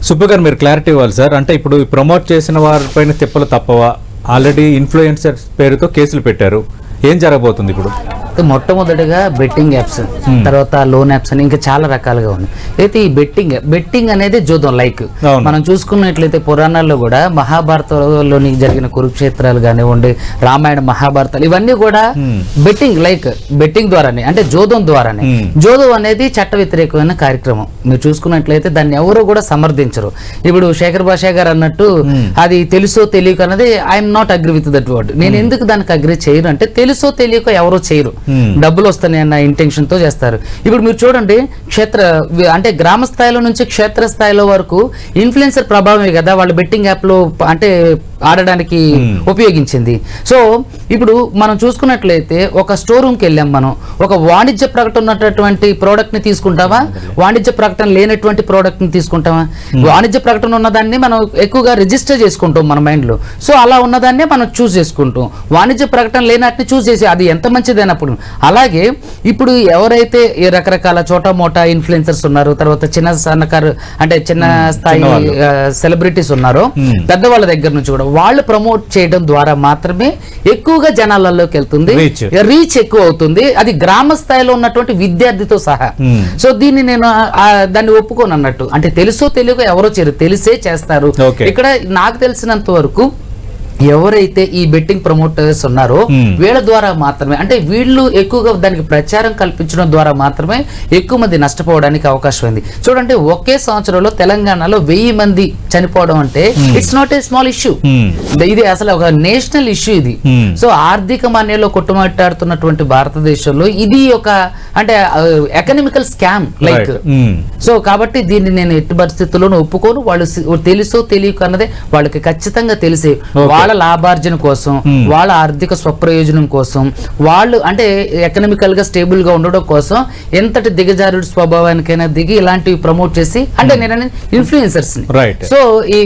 సుబ్బు గారు మీరు క్లారిటీ ఇవ్వాలి సార్. అంటే ఇప్పుడు ప్రమోట్ చేసిన వారిపైన తిప్పలు తప్పవా? ఆల్రెడీ ఇన్ఫ్లుయెన్సర్స్ పేరుతో కేసులు పెట్టారు, ఏం జరగబోతుంది ఇప్పుడు? మొట్టమొదటిగా బెట్టింగ్ యాప్స్, తర్వాత లోన్ యాప్స్ అని ఇంకా చాలా రకాలుగా ఉంది. అయితే ఈ బెట్టింగ్ అనేది జోదం లైక్ మనం చూసుకున్నట్లయితే పురాణాల్లో కూడా మహాభారతంలోని జరిగిన కురుక్షేత్రాలు కానివ్వండి, రామాయణ మహాభారతాలు ఇవన్నీ కూడా బెట్టింగ్ ద్వారానే, అంటే జోదం ద్వారానే. జోదం అనేది చట్ట వ్యతిరేకమైన కార్యక్రమం. మీరు చూసుకున్నట్లయితే దాన్ని ఎవరు కూడా సమర్థించరు. ఇప్పుడు శేఖర్ భాషా గారు అన్నట్టు అది తెలుసో తెలియక అన్నది I'm not agree with that word. నేను ఎందుకు దానికి అగ్రి చేయను అంటే తెలుసో తెలియక ఎవరో చేయరు, డబ్బులు వస్తాయన్న ఇంటెన్షన్ తో చేస్తారు. ఇప్పుడు మీరు చూడండి, అంటే గ్రామ స్థాయిలో నుంచి క్షేత్ర స్థాయిలో వరకు ఇన్ఫ్లుయెన్సర్ ప్రభావమే కదా వాళ్ళు బెట్టింగ్ యాప్ లో అంటే ఆడడానికి ఉపయోగించింది. సో ఇప్పుడు మనం చూసుకున్నట్లయితే ఒక స్టోర్ రూమ్కి వెళ్ళాం, మనం ఒక వాణిజ్య ప్రకటన ఉన్నటువంటి ప్రోడక్ట్ ని తీసుకుంటామా, వాణిజ్య ప్రకటన లేనటువంటి ప్రోడక్ట్ ని తీసుకుంటామా? వాణిజ్య ప్రకటన ఉన్నదాన్ని మనం ఎక్కువగా రిజిస్టర్ చేసుకుంటాం మన మైండ్ లో. సో అలా ఉన్నదాన్నే మనం చూస్ చేసుకుంటాం. వాణిజ్య ప్రకటన లేనట్టు చూస్ చేసి అది ఎంత మంచిదైనప్పుడు. అలాగే ఇప్పుడు ఎవరైతే ఈ రకరకాల చోటా మోటా ఇన్ఫ్లుయెన్సర్స్ ఉన్నారు, తర్వాత చిన్న సన్నకారు అంటే చిన్న స్థాయి సెలబ్రిటీస్ ఉన్నారో, పెద్దవాళ్ళ దగ్గర నుంచి కూడా వాళ్ళు ప్రమోట్ చేయడం ద్వారా మాత్రమే ఎక్కువగా జనాలలోకి వెళ్తుంది, రీచ్ ఎక్కువ అవుతుంది, అది గ్రామ స్థాయిలో ఉన్నటువంటి విద్యార్థితో సహా. సో దీన్ని నేను దాన్ని ఒప్పుకోను అన్నట్టు. అంటే తెలుసో తెలియక ఎవరో చేయరు, తెలిసే చేస్తారు. ఇక్కడ నాకు తెలిసినంత వరకు ఎవరైతే ఈ బెట్టింగ్ ప్రమోటర్స్ ఉన్నారో వీళ్ళ ద్వారా మాత్రమే, అంటే వీళ్ళు ఎక్కువగా దానికి ప్రచారం కల్పించడం ద్వారా మాత్రమే ఎక్కువ మంది నష్టపోవడానికి అవకాశం ఉంది. చూడండి, ఒకే సంవత్సరంలో తెలంగాణలో 1000 మంది చనిపోవడం అంటే it's not a small issue. ఇది అసలు ఒక నేషనల్ ఇష్యూ ఇది. సో ఆర్థిక మాన్యంలో కొట్టుమాట్లాడుతున్నటువంటి భారతదేశంలో ఇది ఒక అంటే ఎకనామికల్ స్కామ్ లైక్. సో కాబట్టి దీన్ని నేను ఎట్టి పరిస్థితుల్లోనూ ఒప్పుకోను. వాళ్ళు తెలుసో తెలియక అన్నదే వాళ్ళకి ఖచ్చితంగా తెలిసే, వాళ్ళ లాభార్జన కోసం, వాళ్ళ ఆర్థిక స్వప్రయోజనం కోసం, వాళ్ళు అంటే ఎకనామికల్ గా స్టేబుల్ గా ఉండడం కోసం ఎంతటి దిగజారుడు స్వభావానికైనా దిగి ఇలాంటివి ప్రమోట్ చేసి, అంటే నేను ఇన్ఫ్లుయెన్సర్స్ ని, సో ఈ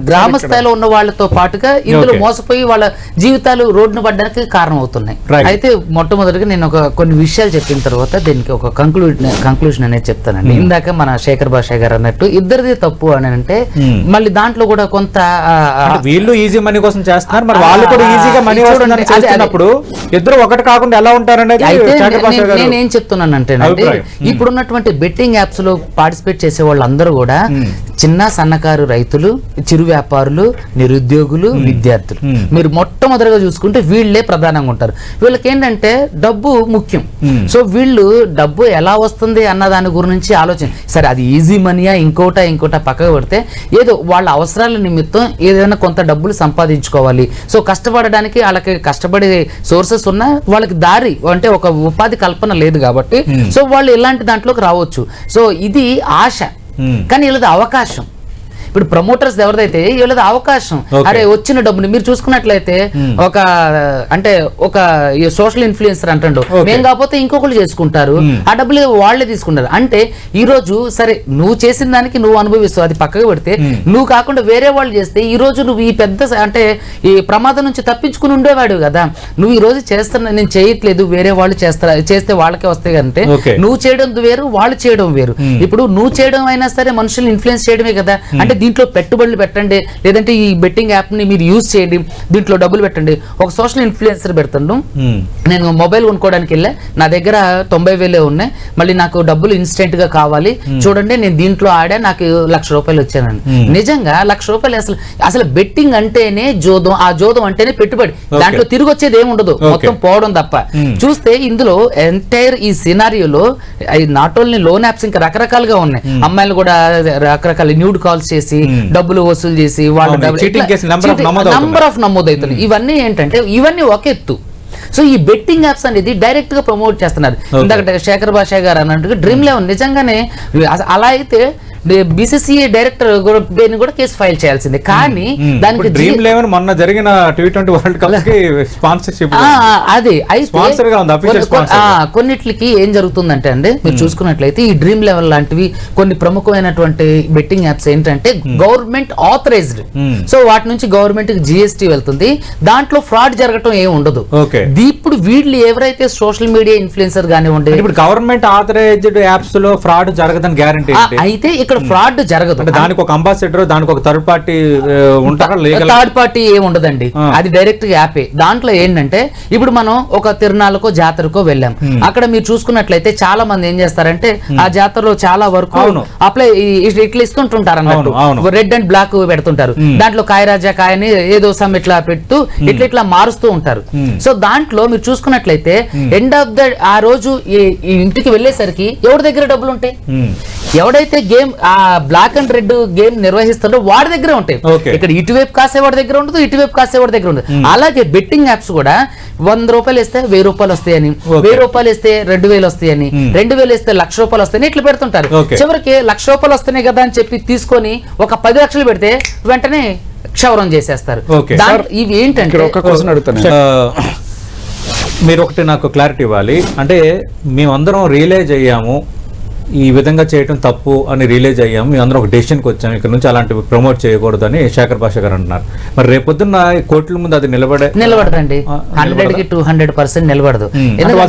గ్రామ స్థాయిలో ఉన్న వాళ్ళతో పాటుగా ఇందులో మోసపోయి వాళ్ళ జీవితాలు రోడ్డును పడడానికి కారణం అవుతున్నాయి. అయితే మొట్టమొదటిగా నేను కొన్ని విషయాలు చెప్పిన తర్వాత దీనికి ఒక కంక్లూజన్ అనేది చెప్తానండి. ఇందాక మన శేఖర్ భాషా గారు అన్నట్టు ఇద్దరిది తప్పు అని అంటే మళ్ళీ దాంట్లో కూడా కొంత వీళ్ళు ఈజీ మనీ కోసం చేస్తున్నారు, మరి వాళ్ళు కూడా ఈజీగా మనీ చేస్తున్నప్పుడు ఇద్దరు ఒకటి కాకుండా ఎలా ఉంటారనేది నేనేం చెప్తున్నానంటే, ఇప్పుడున్నటువంటి బెట్టింగ్ యాప్స్ లో పార్టిసిపేట్ చేసే వాళ్ళందరూ కూడా చిన్న సన్నకారు రైతులు, చిరు వ్యాపారులు, నిరుద్యోగులు, విద్యార్థులు. మీరు మొట్టమొదటిగా చూసుకుంటే వీళ్ళే ప్రధానంగా ఉంటారు. వీళ్ళకి ఏంటంటే డబ్బు ముఖ్యం. సో వీళ్ళు డబ్బు ఎలా వస్తుంది అన్న దాని గురించి ఆలోచన, సరే అది ఈజీ మనీయా ఇంకోట పక్కకు పెడితే ఏదో వాళ్ళ అవసరాల నిమిత్తం ఏదైనా కొంత డబ్బులు సంపాదించుకోవాలి. సో కష్టపడడానికి వాళ్ళకి కష్టపడే సోర్సెస్ ఉన్నా వాళ్ళకి దారి అంటే ఒక ఉపాధి కల్పన లేదు కాబట్టి సో వాళ్ళు ఇలాంటి దాంట్లోకి రావచ్చు. సో ఇది ఆశ, కానీ వీళ్ళది అవకాశం. ఇప్పుడు ప్రమోటర్స్ ఎవరిదైతే వీళ్ళది అవకాశం. అరే వచ్చిన డబ్బుని మీరు చూసుకున్నట్లయితే ఒక సోషల్ ఇన్ఫ్లుయెన్సర్ అంటాడు, మేము కాకపోతే ఇంకొకరు చేసుకుంటారు, ఆ డబ్బులు వాళ్ళే తీసుకుంటారు. అంటే ఈ రోజు సరే నువ్వు చేసిన దానికి నువ్వు అనుభవిస్తావు, అది పక్కకు పెడితే నువ్వు కాకుండా వేరే వాళ్ళు చేస్తే ఈ రోజు నువ్వు ఈ పెద్ద అంటే ఈ ప్రమాదం నుంచి తప్పించుకుని ఉండేవాడు కదా. నువ్వు ఈ రోజు చేస్తున్నా, నేను చేయట్లేదు, వేరే వాళ్ళు చేస్తే వాళ్ళకే వస్తాయి అంటే నువ్వు చేయడం వేరు, వాళ్ళు చేయడం వేరు. ఇప్పుడు నువ్వు చేయడం అయినా సరే మనుషుల్ని ఇన్ఫ్లుయెన్స్ చేయడమే కదా. అంటే దీంట్లో పెట్టుబడులు పెట్టండి, లేదంటే ఈ బెట్టింగ్ యాప్ ని మీరు యూజ్ చేయండి, దీంట్లో డబ్బులు పెట్టండి. ఒక సోషల్ ఇన్ఫ్లుయెన్సర్ పెడతాను, నేను మొబైల్ కొనుక్కోవడానికి వెళ్ళా, నా దగ్గర 90,000 ఉన్నాయి, మళ్ళీ నాకు డబ్బులు ఇన్స్టెంట్ గా కావాలి, చూడండి నేను దీంట్లో ఆడా నాకు ₹1,00,000 వచ్చానండి. నిజంగా ₹1,00,000 అసలు బెట్టింగ్ అంటేనే జోదం, ఆ జోదం అంటేనే పెట్టుబడి, దాంట్లో తిరిగి వచ్చేది ఏమి ఉండదు, మొత్తం పోవడం తప్ప. చూస్తే ఇందులో ఎంటైర్ ఈ సినారియోలో నాట్ ఓన్లీ లోన్ యాప్స్ ఇంకా రకరకాలుగా ఉన్నాయి. అమ్మాయిలు కూడా రకరకాల న్యూడ్ కాల్స్ చేసి డబ్బులు వసూలు చేసి వాళ్ళు నంబర్ ఆఫ్ నమోదవుతున్నాయి. ఇవన్నీ ఏంటంటే ఇవన్నీ ఒక ఎత్తు. సో ఈ బెట్టింగ్ యాప్స్ అనేది డైరెక్ట్ గా ప్రమోట్ చేస్తున్నారు. ఇందాక శేఖర్ భాషా గారు అన్నట్టుగా డ్రీమ్11 నిజంగానే అలా అయితే BCCI డైరెక్టర్ కూడా కేసు ఫైల్ చేయాల్సిందే. కానీ దానికి డ్రీమ్11 మొన్న జరిగిన T20 వరల్డ్ కప్ కి స్పాన్సర్షిప్ అదే కొన్నిట్లకి ఏం జరుగుతుందంటే అండి, మీరు చూసుకున్నట్లయితే ఈ డ్రీమ్11 లాంటివి కొన్ని ప్రముఖమైనటువంటి బెట్టింగ్ యాప్స్ ఏంటంటే గవర్నమెంట్ ఆథరైజ్డ్. సో వాటి నుంచి గవర్నమెంట్ కి GST వెళ్తుంది, దాంట్లో ఫ్రాడ్ జరగటం ఏమి ఉండదు. ఇప్పుడు వీళ్ళు ఎవరైతే సోషల్ మీడియా ఇన్ఫ్లుయెన్సర్ గానివ్వండి, ఇప్పుడు గవర్నమెంట్ ఆథరైజ్డ్ యాప్స్ లో ఫ్రాడ్ జరగదని గ్యారంటీ. అయితే ఇక్కడ ఇక్కడ ఫ్రాడ్ జరగదు. అంటే దానికి ఒక అంబాసిడర్, దానికి ఒక థర్డ్ పార్టీ ఉంటారా? థర్డ్ పార్టీ ఏమి ఉండదండి, అది డైరెక్ట్ గా యాపే. దాంట్లో ఏంటంటే ఇప్పుడు మనం ఒక తిరునాళ్ళకో జాతరకో వెళ్ళాం, అక్కడ మీరు చూసుకున్నట్లయితే చాలా మంది ఏం చేస్తారంటే ఆ జాతరలో చాలా వరకు అప్లై ఇట్లా ఇస్తుంటుంటారు అన్నట్టు, రెడ్ అండ్ బ్లాక్ పెడుతుంటారు, దాంట్లో కాయరాజా కాయని ఏదో సమ్ ఇట్లా పెడుతూ ఇట్లా మారుస్తూ ఉంటారు. సో దాంట్లో మీరు చూసుకున్నట్లయితే ఎండ్ ఆఫ్ ద ఆ రోజు ఈ ఇంటికి వెళ్ళేసరికి ఎవరి దగ్గర డబ్బులు ఉంటాయి? ఎవడైతే గేమ్ ఆ బ్లాక్ అండ్ రెడ్ గేమ్ నిర్వహిస్తాడో వాడి దగ్గర ఉంటాయి. ఇక్కడ ఇటువైపు కాసేవాడి దగ్గర ఉండదు, ఇటువైపు కాసేవాడి దగ్గర ఉండదు. అలాగే బెట్టింగ్ యాప్స్ కూడా 100 రూపాయలు ఇస్తే 1000 రూపాయలు వస్తాయని, 1000 రూపాయలు ఇస్తే 2000 వస్తాయని, 2000 ఇస్తే 1,00,000 రూపాయలు వస్తాయని ఇట్లా పెడుతుంటారు. చివరికి 1,00,000 రూపాయలు వస్తున్నాయి కదా అని చెప్పి తీసుకొని ఒక 10 లక్షలు పెడితే వెంటనే క్షౌరం చేసేస్తారు. ఇవి ఏంటంటే మీరు ఒకటి నాకు క్లారిటీ ఇవ్వాలి. అంటే మేమందరం రియలైజ్ అయ్యాము ఈ విధంగా చేయటం తప్పు అని రియలైజ్ అయ్యాము, మేమందరం ఒక డెసిషన్కి వచ్చాము ఇక్కడ నుంచి అలాంటివి ప్రమోట్ చేయకూడదని శేఖర్ భాష గారు అంటున్నారు. మరి రేపొద్దున్న కోర్టుల ముందు అది నిలబడదండి, 100కి 200% నిలబడదు.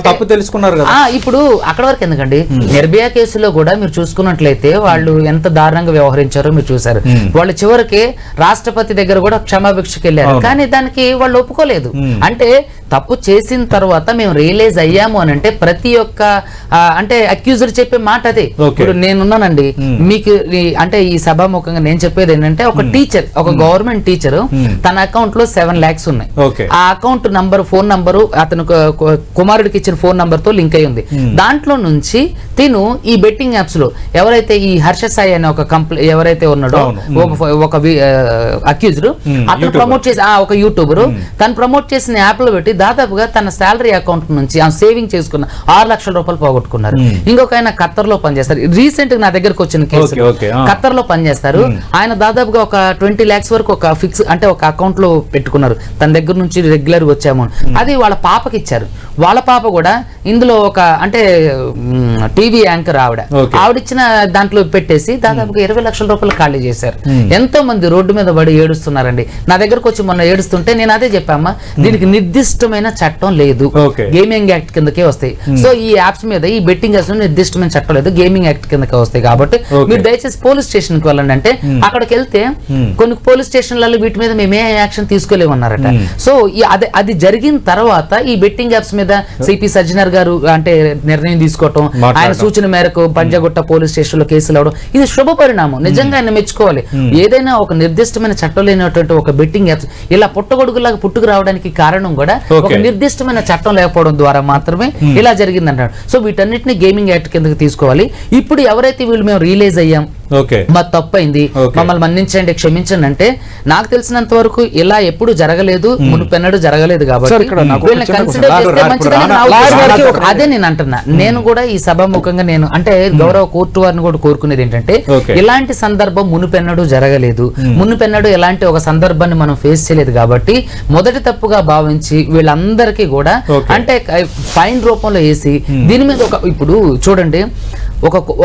తప్పు తెలుసుకున్నారు కదా. ఇప్పుడు అక్కడ వరకు ఎందుకండి, నిర్భయ కేసులో కూడా మీరు చూసుకున్నట్లయితే వాళ్ళు ఎంత దారుణంగా వ్యవహరించారో మీరు చూసారు. వాళ్ళు చివరికి రాష్ట్రపతి దగ్గర కూడా క్షమాభిక్షకి వెళ్ళారు, కానీ దానికి వాళ్ళు ఒప్పుకోలేదు. అంటే తప్పు చేసిన తర్వాత మేము రియలైజ్ అయ్యాము అని అంటే ప్రతి ఒక్క అంటే అక్యూజర్ చెప్పే మాట అదే. ఇప్పుడు నేనున్నానండి, మీకు అంటే ఈ సభాముఖంగా నేను చెప్పేది ఏంటంటే ఒక టీచర్, ఒక గవర్నమెంట్ టీచర్ తన అకౌంట్ లో 7 lakhs ఉన్నాయి. ఆ అకౌంట్ నంబర్, ఫోన్ నంబరు అతను కుమారుడికి ఇచ్చిన ఫోన్ నంబర్ తో లింక్ అయి ఉంది. దాంట్లో నుంచి తిను ఈ బెట్టింగ్ యాప్స్ లో ఎవరైతే ఈ హర్ష సాయి అనే ఒక ఎవరైతే ఉన్నాడో ఒక అక్యూజర్, అతను ప్రమోట్ చేసి ఒక యూట్యూబర్ తను ప్రమోట్ చేసిన యాప్ లో పెట్టి దాదాపుగా తన శాలరీ అకౌంట్ నుంచి ఆ సేవింగ్ చేసుకున్న 6 లక్షల రూపాయలు పోగొట్టుకున్నారు. ఇంకొక ఆయన ఖత్తర్ లో పనిచేస్తారు, రీసెంట్ గా నా దగ్గరకు వచ్చిన కేసు, ఖత్తర్ లో పనిచేస్తారు. ఆయన దాదాపుగా ఒక 20 lakhs వరకు ఒక ఫిక్స్ అంటే ఒక అకౌంట్ లో పెట్టుకున్నారు. తన దగ్గర నుంచి రెగ్యులర్ వచ్చాము, అది వాళ్ళ పాపకి ఇచ్చారు. వాళ్ళ పాప కూడా ఇందులో ఒక అంటే టీవీ యాంకర్ ఆవిడిచ్చిన దాంట్లో పెట్టేసి దాదాపుగా 20 లక్షల రూపాయలు ఖాళీ చేశారు. ఎంతో మంది రోడ్డు మీద పడి ఏడుస్తున్నారండి. నా దగ్గరకు వచ్చి మొన్న ఏడుస్తుంటే నేను అదే చెప్పామ్మా, దీనికి నిర్దిష్టమైన చట్టం లేదు, గేమింగ్ యాక్ట్ కిందకే వస్తాయి. సో ఈ యాప్స్ మీద, ఈ బెట్టింగ్ యాప్స్ నిర్దిష్టమైన చట్టం లేదు, గేమింగ్ యాక్ట్ కిందకే వస్తాయి. కాబట్టి మీరు దయచేసి పోలీస్ స్టేషన్ కి వెళ్ళండి అంటే అక్కడికి వెళ్తే కొన్ని పోలీస్ స్టేషన్లలో వీటి మీద మేమే యాక్షన్ తీసుకోలేమన్నారట. సో అది జరిగిన తర్వాత ఈ బెట్టింగ్ యాప్స్ మీద సిపి సజ్జనర్ గారు అంటే నిర్ణయం తీసుకోవటం, ఆయన సూచన మేరకు పంజాగుట్ట పోలీస్ స్టేషన్ లో కేసులు అవడం, ఇది శుభ పరిణామం. నిజంగా ఆయన మెచ్చుకోవాలి. ఏదైనా ఒక నిర్దిష్టమైన చట్టం లేనటువంటి ఒక బెట్టింగ్ యాప్స్ ఇలా పుట్టగొడుగులాగా పుట్టుకు రావడానికి కారణం కూడా ఒక నిర్దిష్టమైన చట్టం లేకపోవడం ద్వారా మాత్రమే ఇలా జరిగింది అంటాడు. సో వీటన్నిటిని గేమింగ్ యాక్ట్ కిందకి తీసుకోవాలి. ఇప్పుడు ఎవరైతే వీళ్ళు మేము రియలైజ్ అయ్యాం మా తప్పైంది, మమ్మల్ని మన్నించండి, క్షమించండి అంటే, నాకు తెలిసినంత వరకు ఇలా ఎప్పుడు జరగలేదు, మునుపెన్నడూ జరగలేదు. కాబట్టి అదే నేను అంటున్నా. నేను కూడా ఈ సభాముఖంగా నేను అంటే గౌరవ కోర్టు వారిని కూడా కోరుకునేది ఏంటంటే, ఇలాంటి సందర్భం మునుపెన్నడూ జరగలేదు, మునుపెన్నడూ ఎలాంటి ఒక సందర్భాన్ని మనం ఫేస్ చేయలేదు. కాబట్టి మొదటి తప్పుగా భావించి వీళ్ళందరికీ కూడా అంటే ఫైన్ రూపంలో వేసి దీని మీద ఇప్పుడు చూడండి,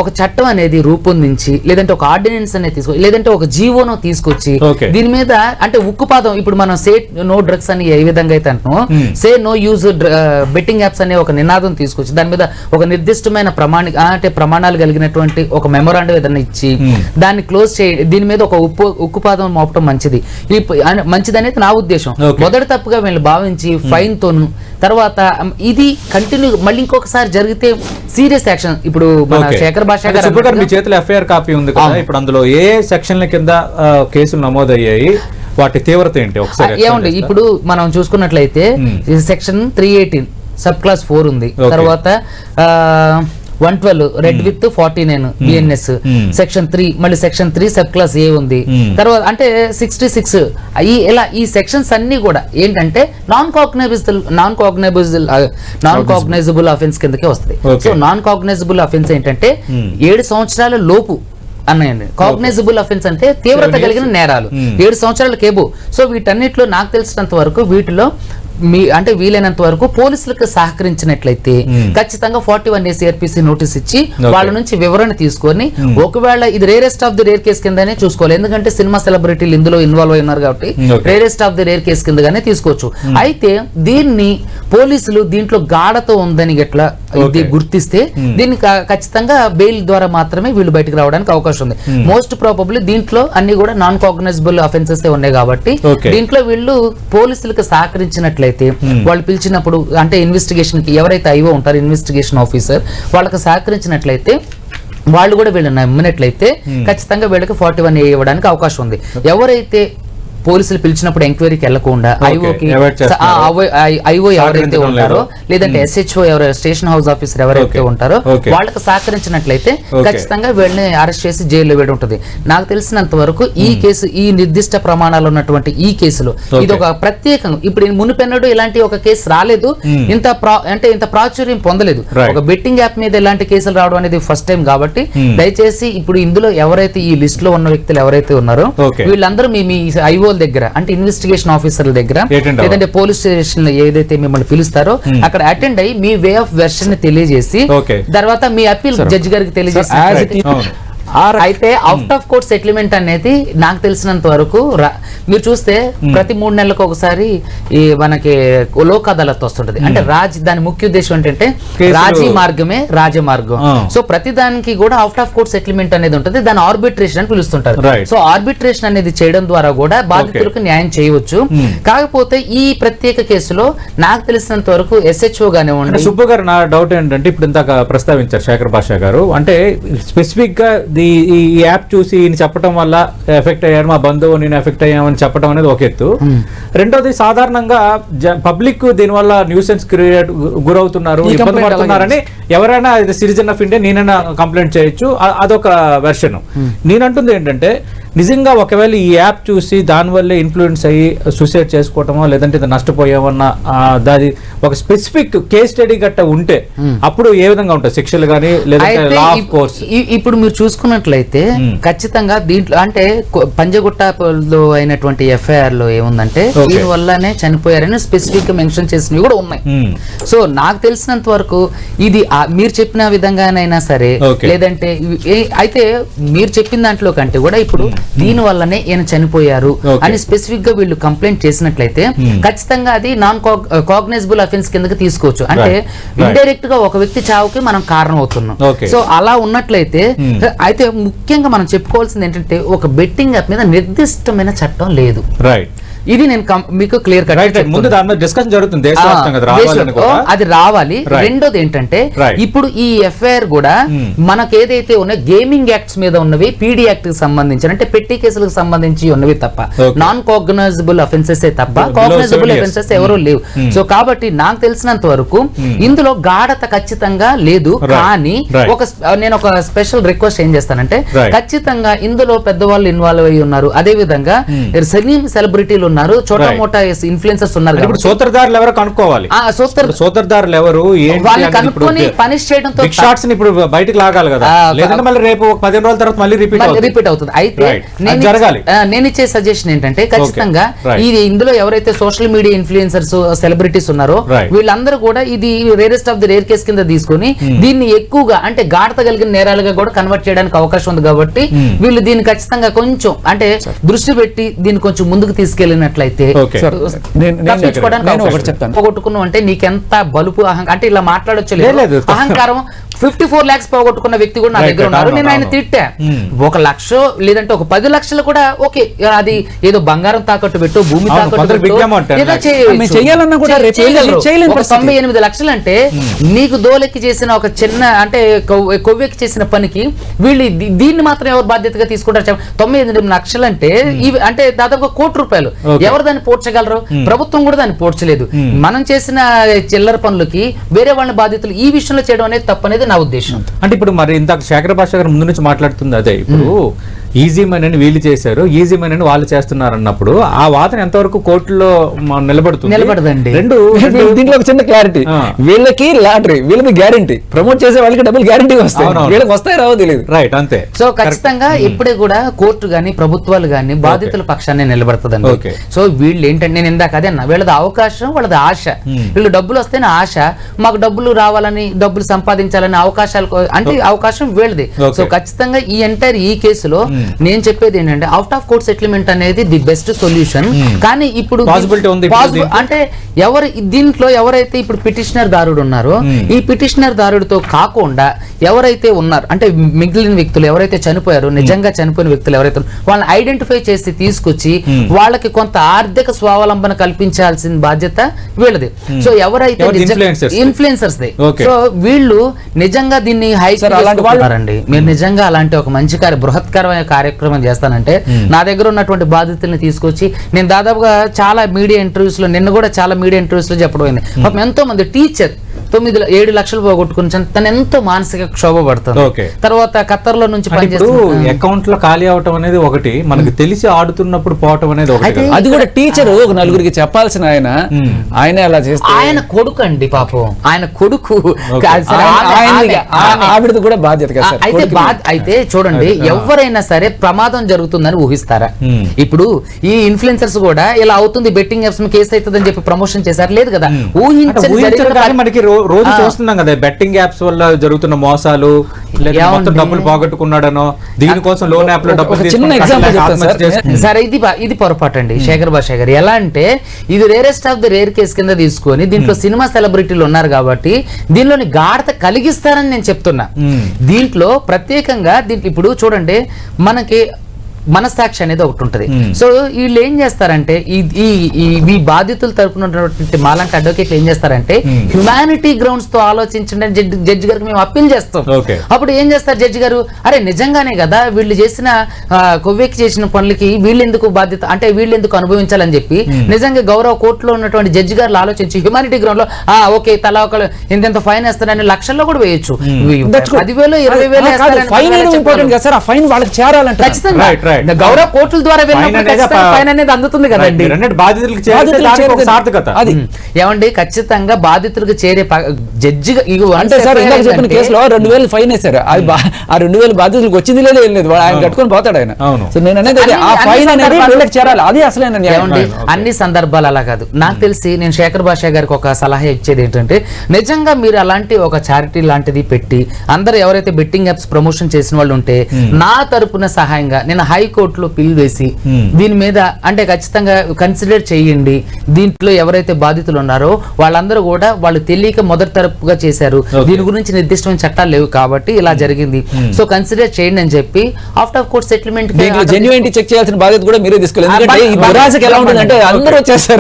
ఒక చట్టం అనేది రూపొందించి లేదంటే ఒక ఆర్డినెన్స్ అనేది తీసుకొచ్చి లేదంటే ఒక జీవోను తీసుకొచ్చి దీని మీద అంటే ఉక్కుపాదం, ఇప్పుడు మనం సే నో డ్రగ్స్ అని ఏ విధంగా అయితే అంటున్నాం, say no use betting apps అనే ఒక నినాదం తీసుకొచ్చి దాని మీద ఒక నిర్దిష్టమైన ప్రమాణాలు కలిగినటువంటి ఒక మెమోరాండం ఏదైనా ఇచ్చి దాన్ని క్లోజ్ చేయ, దీని మీద ఒక ఉక్కుపాదం మోపడం మంచిది అనేది నా ఉద్దేశం. మొదటి తప్పుగా వీళ్ళు భావించి ఫైన్ తోను తర్వాత ఇది కంటిన్యూ మళ్ళీ ఇంకొకసారి జరిగితే సీరియస్ యాక్షన్. ఇప్పుడు శేఖర్ భాష గారు మీ చేతిలో ఎఫ్ఐఆర్ కాపీ ఉంది కదా, ఇప్పుడు అందులో ఏ సెక్షన్ల కింద కేసులు నమోదయ్యాయి, వాటి తీవ్రత ఏంటి ఒకసారి ఏమండి? ఇప్పుడు మనం చూసుకున్నట్లయితే సెక్షన్ 318 సబ్ క్లాస్ 4 ఉంది, తర్వాత 112 రెడ్ విత్ 49 బిఎన్ఎస్, సెక్షన్ 3 మళ్ళీ సెక్షన్ 3 సబ్ క్లాస్ ఏ ఉంది, తర్వాత అంటే 66 ఇలా ఈ సెక్షన్స్ అన్ని కూడా ఏంటంటే నాన్ కాగ్నైజబుల్ అఫెన్స్ కిందకే వస్తాయి. సో నాన్ కాగ్నైజబుల్ అఫెన్స్ ఏంటంటే 7 సంవత్సరాల లోపు అన్నాయండి. కాగ్నైజబుల్ అఫెన్స్ అంటే తీవ్రత కలిగిన నేరాలు 7 సంవత్సరాల కేబు. సో వీటన్నిటిలో నాకు తెలిసినంత వరకు వీటిలో అంటే వీలైనంత వరకు పోలీసులకు సహకరించినట్లయితే ఖచ్చితంగా 41A CRPC నోటీస్ ఇచ్చి వాళ్ళ నుంచి వివరణ తీసుకొని ఒకవేళ ఇది rarest of the rare case కిందనే చూసుకోవాలి. ఎందుకంటే సినిమా సెలబ్రిటీలు ఇందులో ఇన్వాల్వ్ అయి ఉన్నారు కాబట్టి rarest of the rare case కిందగానే తీసుకోవచ్చు. అయితే దీన్ని పోలీసులు దీంట్లో గాఢత ఉందని గట్లా ఇది గుర్తిస్తే దీన్ని ఖచ్చితంగా బెయిల్ ద్వారా మాత్రమే వీళ్ళు బయటకు రావడానికి అవకాశం ఉంది. మోస్ట్ ప్రాబబ్లీ దీంట్లో అన్ని కూడా నాన్ కాగ్నైజబుల్ అఫెన్సెస్ ఉన్నాయి కాబట్టి దీంట్లో వీళ్ళు పోలీసులకు సహకరించినట్లయితే వాళ్ళు పిలిచినప్పుడు అంటే ఇన్వెస్టిగేషన్ కి ఎవరైతే ఐఓ ఉంటారో ఇన్వెస్టిగేషన్ ఆఫీసర్ వాళ్ళకి సహకరించినట్లయితే వాళ్ళు కూడా వీళ్ళు నమ్మినట్లయితే ఖచ్చితంగా వీళ్ళకి 41A ఇవ్వడానికి అవకాశం ఉంది. ఎవరైతే పోలీసులు పిలిచినప్పుడు ఎంక్వైరీకి వెళ్లకుండా ఐఓ ఎవరైతే ఉంటారో లేదంటే SHO ఎవరైతే స్టేషన్ హౌస్ ఆఫీసర్ ఎవరైతే ఉంటారో వాళ్ళకి సహకరించినట్లయితే ఖచ్చితంగా వీళ్ళని అరెస్ట్ చేసి జైల్లో వేడి ఉంటుంది. నాకు తెలిసినంత వరకు ఈ కేసు ఈ నిర్దిష్ట ప్రమాణాలు ఉన్నటువంటి ఈ కేసులో ఇది ఒక ప్రత్యేకంగా ఇప్పుడు మునుపెన్నడూ ఇలాంటి ఒక కేసు రాలేదు, ఇంత ప్రాచుర్యం పొందలేదు. ఒక బెట్టింగ్ యాప్ మీద ఇలాంటి కేసులు రావడం అనేది ఫస్ట్ టైం కాబట్టి దయచేసి ఇప్పుడు ఇందులో ఎవరైతే ఈ లిస్ట్ లో ఉన్న వ్యక్తులు ఎవరైతే ఉన్నారో వీళ్ళందరూ మీ ఐఓ దగ్గర అంటే ఇన్వెస్టిగేషన్ ఆఫీసర్ల దగ్గర లేదంటే పోలీస్ స్టేషన్ లో ఏదైతే మిమ్మల్ని పిలుస్తారో అక్కడ అటెండ్ అయ్యి మీ వే ఆఫ్ వెర్షన్ ని తెలియజేసి తర్వాత మీ అప్పీల్ జడ్జి గారికి తెలియజేసి అయితే అవుట్ ఆఫ్ కోర్ట్ సెటిల్మెంట్ అనేది నాకు తెలిసినంత వరకు మీరు చూస్తే ప్రతి 3 నెలలకు ఒకసారి ఈ మనకి లోక్ అదాలత్ వస్తుంటది. అంటే దాని ముఖ్య ఉద్దేశం ఏంటంటే రాజీ మార్గమే రాజమార్గం. సో ప్రతి దానికి కూడా అవుట్ ఆఫ్ కోర్ట్ సెటిల్మెంట్ అనేది ఉంటుంది. దాని ఆర్బిట్రేషన్ అని పిలుస్తుంటారు. సో ఆర్బిట్రేషన్ అనేది చేయడం ద్వారా కూడా బాధితులకు న్యాయం చేయవచ్చు. కాకపోతే ఈ ప్రత్యేక కేసులో నాకు తెలిసినంత వరకు SHO గానే ఉండే సుబ్బు గారు నా డౌట్ ఏంటంటే ఇప్పుడు ఇందాక ప్రస్తావించారు శేఖర్ భాషా గారు అంటే స్పెసిఫిక్ గా ఈ యాప్ చూసి ఈయన చెప్పడం వల్ల ఎఫెక్ట్ అయ్యారు మా బంధువు నేను ఎఫెక్ట్ అయ్యామని చెప్పడం అనేది ఒక ఎత్తు. రెండోది సాధారణంగా పబ్లిక్ దీనివల్ల న్యూసెన్స్ క్రియేట్ గురవుతున్నారు ఇబ్బంది పడుతున్నారని ఎవరైనా సిటిజన్ ఆఫ్ ఇండియా నేనైనా కంప్లైంట్ చేయొచ్చు, అదొక వెర్షన్. నేనంటుంది ఏంటంటే నిజంగా ఒకవేళ ఈ యాప్ చూసి దానివల్లే ఇన్ఫ్లుయెన్స్ అయ్యి సూసైడ్ చేసుకోవటమో లేదంటే నష్టపోయామన్న దాని ఒక స్పెసిఫిక్ కేస్ స్టడీ గట్ట ఉంటే అప్పుడు ఏ విధంగా ఉంటుంది శిక్షలు కానీ లేదంటే లా ఆఫ్ కోర్స్? ఇప్పుడు మీరు చూసుకున్నట్లయితే ఖచ్చితంగా దీంట్లో అంటే పంజగుట్టలో అయినటువంటి FIR లో ఏముందంటే దీని వల్లనే చనిపోయారని స్పెసిఫిక్ గా మెన్షన్ చేసినవి కూడా ఉన్నాయి. సో నాకు తెలిసినంత వరకు ఇది మీరు చెప్పిన విధంగానైనా సరే లేదంటే అయితే మీరు చెప్పిన దాంట్లో కంటే కూడా ఇప్పుడు దీని వల్లనే ఈయన చనిపోయారు అని స్పెసిఫిక్ గా వీళ్ళు కంప్లైంట్ చేసినట్లయితే ఖచ్చితంగా అది నాన్ కాగ్నైజబుల్ అఫెన్స్ కిందకి తీసుకోవచ్చు. అంటే ఇండైరెక్ట్ గా ఒక వ్యక్తి చావుకి మనం కారణం అవుతున్నాం. సో అలా ఉన్నట్లయితే అయితే ముఖ్యంగా మనం చెప్పుకోవాల్సింది ఏంటంటే ఒక బెట్టింగ్ యాప్ మీద నిర్దిష్టమైన చట్టం లేదు. ఇది నేను మీకు క్లియర్ కట్ ముందు దాని డిస్కషన్ జరుగుతుంది అది రావాలి. రెండోది ఏంటంటే ఇప్పుడు ఈ FIR కూడా మనకు ఏదైతే ఉన్నాయో గేమింగ్ యాక్ట్స్ మీద ఉన్నవి PD యాక్ట్ కి సంబంధించి అంటే పెట్టి కేసులకు సంబంధించి ఉన్నవి తప్ప నాన్ కాగ్నైజబుల్ అఫెన్సెస్ తప్ప కాగ్నైజబుల్ అఫెన్సెస్ ఎవరూ లేవు. సో కాబట్టి నాకు తెలిసినంత వరకు ఇందులో గాఢత ఖచ్చితంగా లేదు. కానీ నేను ఒక స్పెషల్ రిక్వెస్ట్ ఏం చేస్తానంటే ఖచ్చితంగా ఇందులో పెద్దవాళ్ళు ఇన్వాల్వ్ అయ్యి ఉన్నారు, అదే విధంగా సెలబ్రిటీలు ఉన్నారు, చోటా మోటా ఇన్ఫ్లుయెన్సర్స్ ఉన్నారు. ఇప్పుడు సూత్రధారులు ఎవరు కనుక్కోవాలి, సూత్రధారులు ఎవరు కనుక్కొని పనిష్ చేయడంతో షాట్స్ ఇప్పుడు బయటకు లాగాలి కదా, లేదంటే మళ్ళీ రేపు 15 రోజుల తర్వాత మళ్ళీ రిపీట్ అవుతుంది. అయితే నేను ఇచ్చే సజెషన్ ఏంటంటే ఖచ్చితంగా ఇది ఇందులో ఎవరైతే సోషల్ మీడియా ఇన్ఫ్లుయెన్సర్స్ సెలబ్రిటీస్ ఉన్నారో వీళ్ళందరూ కూడా ఇది rarest of the rare case కింద తీసుకొని దీన్ని ఎక్కువగా అంటే గాఢత కలిగిన నేరాలుగా కూడా కన్వర్ట్ చేయడానికి అవకాశం ఉంది. కాబట్టి వీళ్ళు దీన్ని ఖచ్చితంగా కొంచెం అంటే దృష్టి పెట్టి దీన్ని కొంచెం ముందుకు తీసుకెళ్ళినట్లయితే పోగొట్టుకున్నావు అంటే నీకెంత బలుపు అంటే ఇలా మాట్లాడొచ్చు అహంకారం 54 lakhs పోగొట్టుకున్న వ్యక్తి కూడా నా దగ్గర ఉన్నారు. నేను ఆయన తిట్టా 1 లక్ష లేదంటే ఒక 10 లక్షలు కూడా ఓకే, అది ఏదో బంగారం తాకట్టు పెట్టు భూమి తాకట్టు 98 లక్షలు అంటే నీకు దోలెక్కి చేసిన ఒక చిన్న అంటే కొవ్వెక్కి చేసిన పనికి వీళ్ళు దీన్ని మాత్రం ఎవరు బాధ్యతగా తీసుకుంటారు? 98 లక్షలు అంటే అంటే దాదాపు ₹1 కోటి. ఎవరు దాన్ని పోడ్చగలరు? ప్రభుత్వం కూడా దాన్ని పోడ్చలేదు. మనం చేసిన చిల్లర పనులకి వేరే వాళ్ళ బాధ్యతలు ఈ విషయంలో చేయడం అనేది తప్పనేది నా ఉద్దేశం. అంటే ఇప్పుడు మరి ఇంత శేఖర్ భాష గారు ముందు నుంచి మాట్లాడుతుంది అదే. ఇప్పుడు ఈజీ మనీ అని వీళ్ళు చేశారు, ఈజీ మనీ అని వాళ్ళు చేస్తున్నారు అన్నప్పుడు ఆ వాదన ఎంతవరకు కోర్టులో నిలబడదండి. రెండు దీంట్లో ఒక చిన్న క్లారిటీ, వీళ్ళకి లాటరీ, వీళ్ళకి గ్యారంటీ, ప్రమోట్ చేసే వాళ్ళకి డబ్బులు గ్యారంటీ వస్తాయి, వీళ్ళకి వస్తాయి రావో తెలియదు. రైట్, అంతే. సో ఖచ్చితంగా ఎప్పుడే కూడా కోర్టు గాని ప్రభుత్వాలు గాని బాధితుల పక్షాన్ని నిలబడుతుందండి. సో వీళ్ళు ఏంటంటే నేను ఇందాక అదే అన్నా, వీళ్ళది అవకాశం, వాళ్ళది ఆశ. వీళ్ళు డబ్బులు వస్తేనే ఆశ, మాకు డబ్బులు రావాలని, డబ్బులు సంపాదించాలని అవకాశాలు, అంటే అవకాశం వీళ్ళది. సో ఖచ్చితంగా ఈ ఎంటైర్ ఈ కేసులో నేను చెప్పేది ఏంటంటే అవుట్ ఆఫ్ కోర్ట్ సెటిల్మెంట్ అనేది ది బెస్ట్ సొల్యూషన్. కానీ ఇప్పుడు అంటే దీంట్లో ఎవరైతే ఇప్పుడు పిటిషనర్ దారుడు ఉన్నారో, ఈ పిటిషనర్ దారుడితో కాకుండా ఎవరైతే ఉన్నారు అంటే మిగిలిన వ్యక్తులు ఎవరైతే చనిపోయారో, నిజంగా చనిపోయిన వ్యక్తులు ఎవరైతే వాళ్ళని ఐడెంటిఫై చేసి తీసుకొచ్చి వాళ్ళకి కొంత ఆర్థిక స్వావలంబన కల్పించాల్సిన బాధ్యత వీళ్ళది. సో ఎవరైతే ఇన్ఫ్లుయెన్సర్స్, సో వీళ్ళు నిజంగా దీన్ని హైకోర్టున్నారండి. మీరు నిజంగా అలాంటి ఒక మంచి బృహత్కరమైన కార్యక్రమం చేస్తానంటే నా దగ్గర ఉన్నటువంటి బాధితుల్ని తీసుకొచ్చి నేను దాదాపుగా చాలా మీడియా ఇంటర్వ్యూస్ లో, నిన్న కూడా చాలా మీడియా ఇంటర్వ్యూస్ లో చెప్పడం అయింది. ఎంతో మంది టీచర్ 7 లక్షలు పోగొట్టుకుని తను ఎంతో మానసిక క్షోభ పడుతుంది. తర్వాత ఖత్తర్ లో నుంచి అకౌంట్ లో ఖాళీ అవటం అనేది ఒకటి, మనకి తెలిసి ఆడుతున్నప్పుడు పోవటం అనేది ఒకటి. అది కూడా టీచర్ ఒక నలుగురికి చెప్పాల్సిన ఆయన అలా చేస్తే ఆయన కొడుకు అండి పాపం, ఆయన కొడుకు ఆవిడది కూడా బాధ్యత కదా. అయితే చూడండి, ఎవరైనా సరే ప్రమాదం జరుగుతుందని ఊహిస్తారా? ఇప్పుడు ఈ ఇన్ఫ్లుయెన్సర్స్ కూడా ఇలా అవుతుంది, బెట్టింగ్ యాప్స్ కేసు అవుతుందని చెప్పి ప్రమోషన్ చేశారు, లేదు కదా. మనకి రోజు చూస్తున్నాం కదా బెట్టింగ్ యాప్స్ వల్ల జరుగుతున్న మోసాలు, డబ్బులు పోగొట్టుకున్నాడనో, దీనికోసం లోన్ యాప్ లో డబ్బులు. చిన్న ఎగ్జాంపుల్ సరే, ఇది పొరపాటు అండి శేఖర్ భాష గారు. ఎలా అంటే ఇది rarest of the rare case కింద తీసుకొని దీంట్లో సినిమా సెలబ్రిటీలు ఉన్నారు కాబట్టి దీనిలోని గాఢత కలిగిస్తారని నేను చెప్తున్నా. దీంట్లో ప్రత్యేకంగా ఇప్పుడు చూడండి, మనకి మనస్సాక్షి అనేది ఒకటి ఉంటుంది. సో వీళ్ళు ఏం చేస్తారంటే ఈ బాధితుల తరపున మాలాంటి అడ్వకేట్లు ఏం చేస్తారంటే హ్యుమానిటీ గ్రౌండ్స్ తో ఆలోచించండి జడ్జి గారికి మేము అప్పీల్ చేస్తాం. అప్పుడు ఏం చేస్తారు జడ్జి గారు, అరే నిజంగానే కదా వీళ్ళు చేసిన కొవ్వెక్కి చేసిన పనులకి వీళ్ళు ఎందుకు బాధ్యత, అంటే వీళ్ళు ఎందుకు అనుభవించాలని చెప్పి నిజంగా గౌరవ కోర్టులో ఉన్నటువంటి జడ్జి గారు ఆలోచించి హ్యుమానిటీ గ్రౌండ్ లో ఓకే తలా ఒకళ్ళు ఇంత ఫైన్ వేస్తారని లక్షల్లో కూడా వేయచ్చు, 10,000 20,000 ఖచ్చితంగా గౌరవ కోర్టుల ద్వారా ఫైన్ అనేది అందుతుంది కదండి. ఏమండి, ఖచ్చితంగా బాధితులకు చేరే జడ్జిగా అంటే సార్ ఇందాక చెప్పిన కేసులో 2,000 ఫైన్ వేశారు, అది ఆ 2,000 బాధితులకు వచ్చింది లేదు, ఏం లేదు, ఆయన కట్టుకొని పోతాడు ఆయన. నేను అనేది ఆ ఫైన్ అనేది వీళ్ళకి చేరాలి, అది అసలైన న్యాయం. అన్ని సందర్భాలు అలా కాదు. నాకు తెలిసి నేను శేఖర్ భాష గారికి ఒక సలహా ఇచ్చేది ఏంటంటే, నిజంగా మీరు అలాంటి ఒక చారిటీ లాంటిది పెట్టి అందరూ ఎవరైతే బెట్టింగ్ యాప్స్ ప్రమోషన్ చేసిన వాళ్ళు ఉంటే నా తరపున సహాయంగా నేను హైకోర్టులో పిల్ వేసి దీని మీద అంటే ఖచ్చితంగా కన్సిడర్ చేయండి. దీంట్లో ఎవరైతే బాధితులు ఉన్నారో వాళ్ళందరూ కూడా వాళ్ళు తెలియక మొదటి తరపుగా చేశారు, దీని గురించి నిర్దిష్టమైన చట్టాలు లేవు కాబట్టి ఇలా జరిగింది, సో కన్సిడర్ చేయండి అని చెప్పి out of court settlement genuinity check చేయాల్సిన బాధ్యత కూడా మీరే తీసుకోవాలి.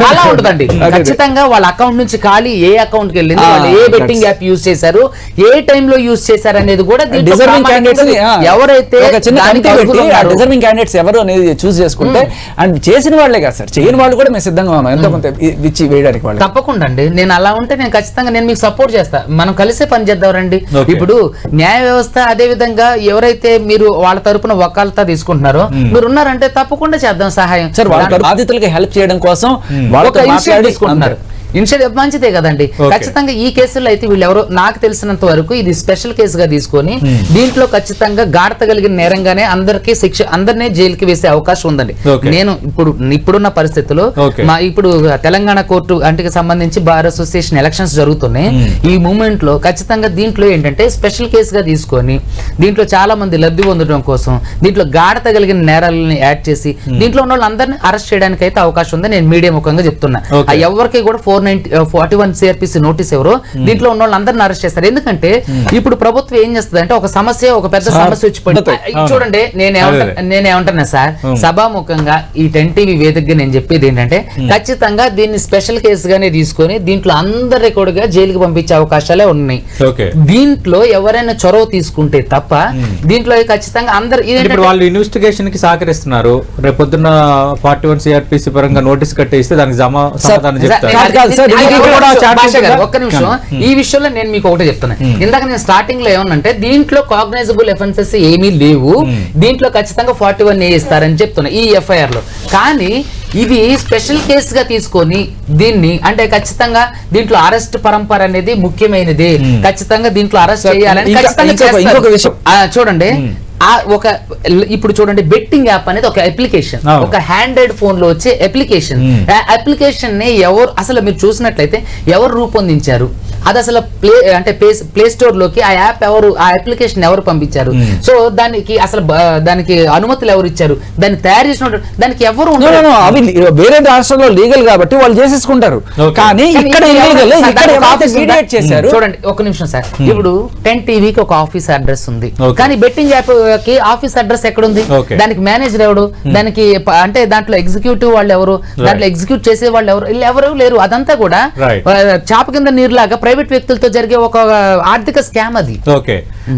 అలా ఉంటుందండి. ఖచ్చితంగా వాళ్ళ అకౌంట్ నుంచి ఖాళీ ఏ అకౌంట్ కి వెళ్ళింది, వాళ్ళు ఏ బెట్టింగ్ యాప్ యూజ్ చేశారు, ఏ టైమ్ లో యూజ్ చేశారు అనేది కూడా ఎవరైతే డిజర్వింగ్ క్యాండిడేట్స్ ఎవరు అనేది చూస్ చేసుకుంటే అండ్ చేసిన వాళ్ళే కదా సార్, చేయని వాళ్ళు కూడా మేము సిద్ధంగా ఉన్నాం ఎంతో కొంత ఇచ్చి వేయడానికి. వాళ్ళు తప్పకుండా అండి, నేను అలా ఉంటే నేను ఖచ్చితంగా నేను మీకు సపోర్ట్ చేస్తా, మనం కలిసే పని చేద్దాం రండి. ఇప్పుడు న్యాయ వ్యవస్థ అదే విధంగా ఎవరైతే మీరు వాళ్ళ తరపున వకాలతా తీసుకుంటున్నారో మీరు ఉన్నారంటే తప్పకుండా చేద్దాం సహాయం. సార్ వాళ్ళ బాధితులకి హెల్ప్ చేయడం కోసం వాళ్ళతో తీసుకుంటున్నారు, ఇన్షియేటివ్ మంచిదే కదండి. ఖచ్చితంగా ఈ కేసులో అయితే వీళ్ళు ఎవరో నాకు తెలిసినంత వరకు ఇది స్పెషల్ కేసుగా తీసుకొని దీంట్లో ఖచ్చితంగా గాఢత కలిగిన నేరంగానే అందరికీ శిక్ష, అందరినీ జైలుకి వేసే అవకాశం ఉందండి. నేను ఇప్పుడున్న పరిస్థితుల్లో ఇప్పుడు తెలంగాణ కోర్టు అంటే సంబంధించి బార్ అసోసియేషన్ ఎలక్షన్స్ జరుగుతున్నాయి. ఈ మూమెంట్ లో ఖచ్చితంగా దీంట్లో ఏంటంటే స్పెషల్ కేసుగా తీసుకొని దీంట్లో చాలా మంది లబ్ధి పొందడం కోసం దీంట్లో గాఢత కలిగిన నేరాలని యాడ్ చేసి దీంట్లో ఉన్న వాళ్ళందరినీ అరెస్ట్ చేయడానికి అయితే అవకాశం ఉంది. నేను మీడియా ముఖంగా చెప్తున్నా, ఎవరికి కూడా 41 CRPC నోటీస్ ఎవరో దీంట్లో ఉన్న వాళ్ళందరినీ అరెస్ట్ చేస్తారు. ఎందుకంటే ఇప్పుడు ప్రభుత్వం ఏం చేస్తుంది అంటే ఒక సమస్య, ఒక పెద్ద సమస్య వచ్చి పడుతుంది. చూడండి నేనేమంటున్నా సార్, సభాముఖంగా ఈ 10 TV వేదికగా నేను చెప్పేది ఏంటంటే ఖచ్చితంగా దీన్ని స్పెషల్ కేసుగానే తీసుకొని దీంట్లో అందరి కూడా జైలుకి పంపించే అవకాశాలే ఉన్నాయి. దీంట్లో ఎవరైనా చొరవ తీసుకుంటే తప్ప దీంట్లో ఖచ్చితంగా అందరు వాళ్ళు ఇన్వెస్టిగేషన్ కి సహకరిస్తున్నారు. రేపు పొద్దున్న 41 CRPC పరంగా నోటీస్ కట్టేస్తే దానికి సమాధానం చెప్తారు. ఒక్క నిమిషం, ఈ విషయంలో నేను మీకు ఒకటే చెప్తున్నా. ఇందాక నేను స్టార్టింగ్ లో ఏమన్నంటే దీంట్లో కాగ్నైజబుల్ ఎఫెన్సెస్ ఏమీ లేవు, దీంట్లో ఖచ్చితంగా 41A ఇస్తారని చెప్తున్నా ఈ ఎఫ్ఐఆర్ లో. కానీ ఇది స్పెషల్ కేసుగా తీసుకొని దీన్ని అంటే ఖచ్చితంగా దీంట్లో అరెస్ట్ పరంపర అనేది ముఖ్యమైనది, ఖచ్చితంగా దీంట్లో అరెస్ట్ చేయాలని ఇంకొక విషయం చూడండి. ఇప్పుడు చూడండి, బెట్టింగ్ యాప్ అనేది ఒక అప్లికేషన్, ఒక హ్యాండ్రెడ్ ఫోన్ లో వచ్చే అప్లికేషన్. అప్లికేషన్ ని ఎవరు అసలు మీరు చూసినట్లయితే ఎవరు రూపొందించారు, అది అసలు ప్లే స్టోర్ లోకి ఆ యాప్ ఎవరు, ఆ అప్లికేషన్ ఎవరు పంపించారు, సో దానికి అసలు దానికి అనుమతులు ఎవరు ఇచ్చారు, దాన్ని తయారు చేసిన దానికి ఎవరు అవి వేరే రాష్ట్రంలో లీగల్ కాబట్టి వాళ్ళు చేసేసుకుంటారు. కానీ ఇక్కడ చేశారు. చూడండి ఒక నిమిషం సార్, ఇప్పుడు 10 టీవీకి ఒక ఆఫీస్ అడ్రస్ ఉంది, కానీ బెట్టింగ్ యాప్ కి ఆఫీస్ అడ్రస్ ఎక్కడ ఉంది, దానికి మేనేజర్ ఎవడు, దానికి అంటే దాంట్లో ఎగ్జిక్యూటివ్ వాళ్ళు ఎవరు, దాంట్లో ఎగ్జిక్యూట్ చేసే వాళ్ళు ఎవరు, ఎవరు లేరు. అదంతా కూడా చాప కింద నీరులాగా ప్రైవేట్ వ్యక్తులతో జరిగే ఒక ఆర్థిక స్కామ్ అది.